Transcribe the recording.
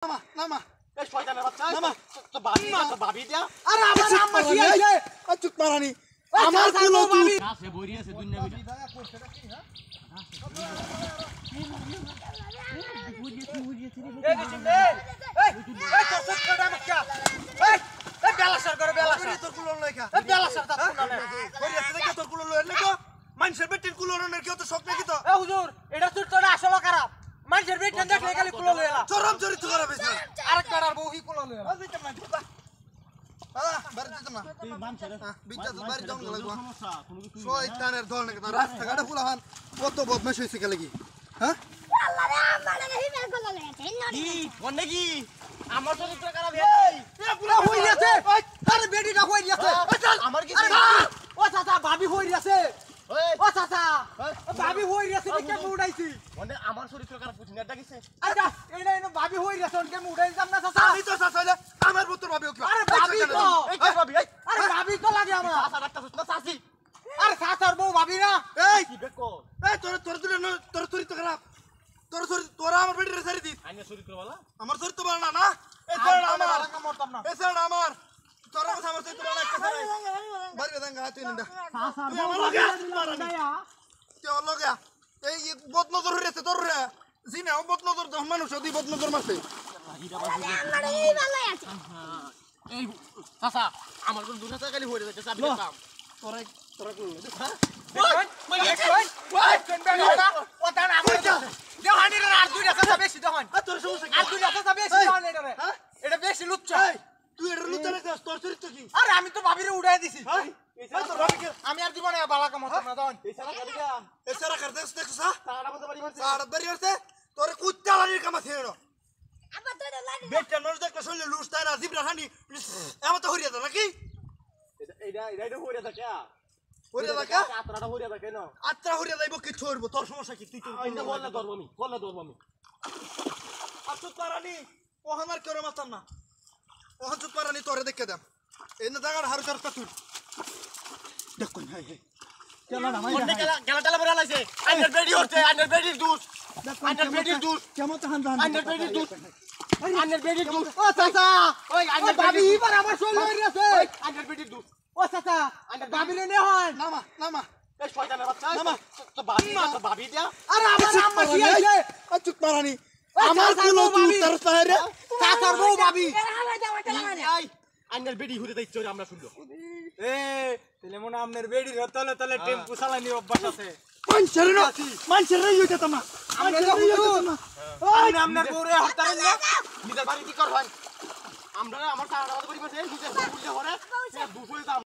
নামা নামা এই শয়তানের বাচ্চা নামা তো ভাবি দিয়া আরে আমার আম্মা কি আইছে চুপ মারানি আমার কুলো তুই কাছে বইরি আছে দুনিয়া বিনা বিদায় করছেটা কি হ্যাঁ এই দিছিন এই তো সত্যটা মাক্কা এই বেলাসার করে বেলাসার তোর কুলো লইকা এই বেলাসার তা কুলো না কই আছে দেখে তোর কুলো লইলে তো মানুষের বেটির কুলো ননের কেউ তো শক নাকি তো এ হুজুর এটা চুরটা আসলে খারাপ মানুষের বেটেন দেখলে খালি কুলো লইলা চরম চরিত্র খারাপ হইছে আরেক কারার বউ হি কুলো লইলা দিতাম না বাড়ি দিতাম না তুই মানছরে বিচ্ছা তো বাড়ি যাওয়া লাগবে সমস্যা কোনো কিছু শয়তানের দল নাকি রাস্তাঘাটে ফুলাহান কত বদমাশ হইছে কে লাগি হ্যাঁ আল্লাহ রে আমারে হিমেল কলা লেগেছে কি বন্ধে কি আমার চরিত্র খারাপ হে এ পুরা হই গেছে আরে বেটিটা হই গেছে আমার কি ও চাচা ভাবি হই গেছে ওই ও চাচা ভাবি হই গেছে কে উড়াইছি বন্ধে আমার চরিত্র খারাপ বুঝি না ডাকিছে আচ্ছা এইনা এইনা ভাবি হই গেছে কে উড়াই যাম না চাচা আমি তো চাচাইলে আমার পুত্র ভাবিও কি আরে ভাবি তো এই কি ভাবি এই আরে ভাবি তো লাগে আমার চাচা ডাক্তার না চাচি আরে চাচার বউ ভাবি না এই কি বেকো এই তোর চরিত্র খারাপ তোরা আমার বেটির সারি দিস আইনা চরিত্র বলা আমার চরিত্র ভালো না না এই তোরা আমার মরতাম না এই তোরা আমার তোরা কথা আমার চরিত্র ভালো একটা বাড়ি বেদাঙ্গা তুই নিন্দা চাচার তুই আমার লগে মারানি দয়া তুই আমার লগে এই বদনজর হইছে তোর রে জিনা বদনজর দহ মানুষ দি বদনজর মারছে আমারে এই ভালো আছে এই চাচা আমার কোন দুটা টাকা খালি হয়ে যাচ্ছে চাবি কাম তোরা কই ও দান আমার দেওয়ানি রে আর দুইটা চাচা বেশি দেওয়ান তোর সমস্যা আর দুইটা চাচা বেশি দেওয়ান এটা রে হ্যাঁ এটা বেশি লুচ্চা এই তুই এর লুচারে যাস তোর চরিত্র কি আরে আমি তো ভাবিরে উড়াই দিছি হ্যাঁ এই তোর ভাবি কি আমি আর জীবনে বালা কামাতাম না দাও এছাড়া কাটি গা এসারা কর দেখছ না তাড়া মতো বাড়ি মারছে আর বাড়ি হচ্ছে তোর কুত্তালানির কামা ছেড়ো আবার তো লাগে বেটা নর দেখলে শুনলে লুস তাই না জিবরা হানি এমন তো হরিয়া দা নাকি এটা হইরা থাকে হরিয়া দা কা আত্রাটা হইরা থাকে না আত্রা হরিয়া যাইব কি ছড়বো তোর সমস্যা কি তুই আইনা বললে ধরবো আমি আচ্ছা পারানি ওহানার কেউ মাতাম না ওহান চুপ পারানি তোরে দেখে দাম এই না জায়গার হারু চার তুই দেখ কোন হাই হাই বন্ধে গেলা টালা বড় লাইছে আইনার বেডি হচ্ছে আইনার বেডির দুধ আইনার বেডির দুধ কেমন তো হান আইনার বেডির দুধ আইনার বেডির দুধ ও চাচা ওই আইনার ভাবি এবার আমার শরীর হই গেছে আইনার বেডির দুধ ও চাচা ভাবিরে নে হয় নামা নামা এই শয়তানের বাচ্চা নামা। তো ভাবি দিয়া আরে আমার আম্মা কি আইছে চুপ পারানি আমার কুলো তুই তার সাইরে চাচার বউ ভাবি আমার যাওয়া চলা মানে আই আইনার বেডি হইরে যাইছে আমরা শুনলো এ তেলে মনে আমনের বেড়ি তলে তলে টেম্পু চালানি অভ্যাস আছে মানুষের রে হইতে তামা আমরা তো হুজুর ওই আমনের বউরে হত্যা করলে নিজের বাড়ি কি করবেন আমরা আমার সারা বাড়ি মারছে নিজের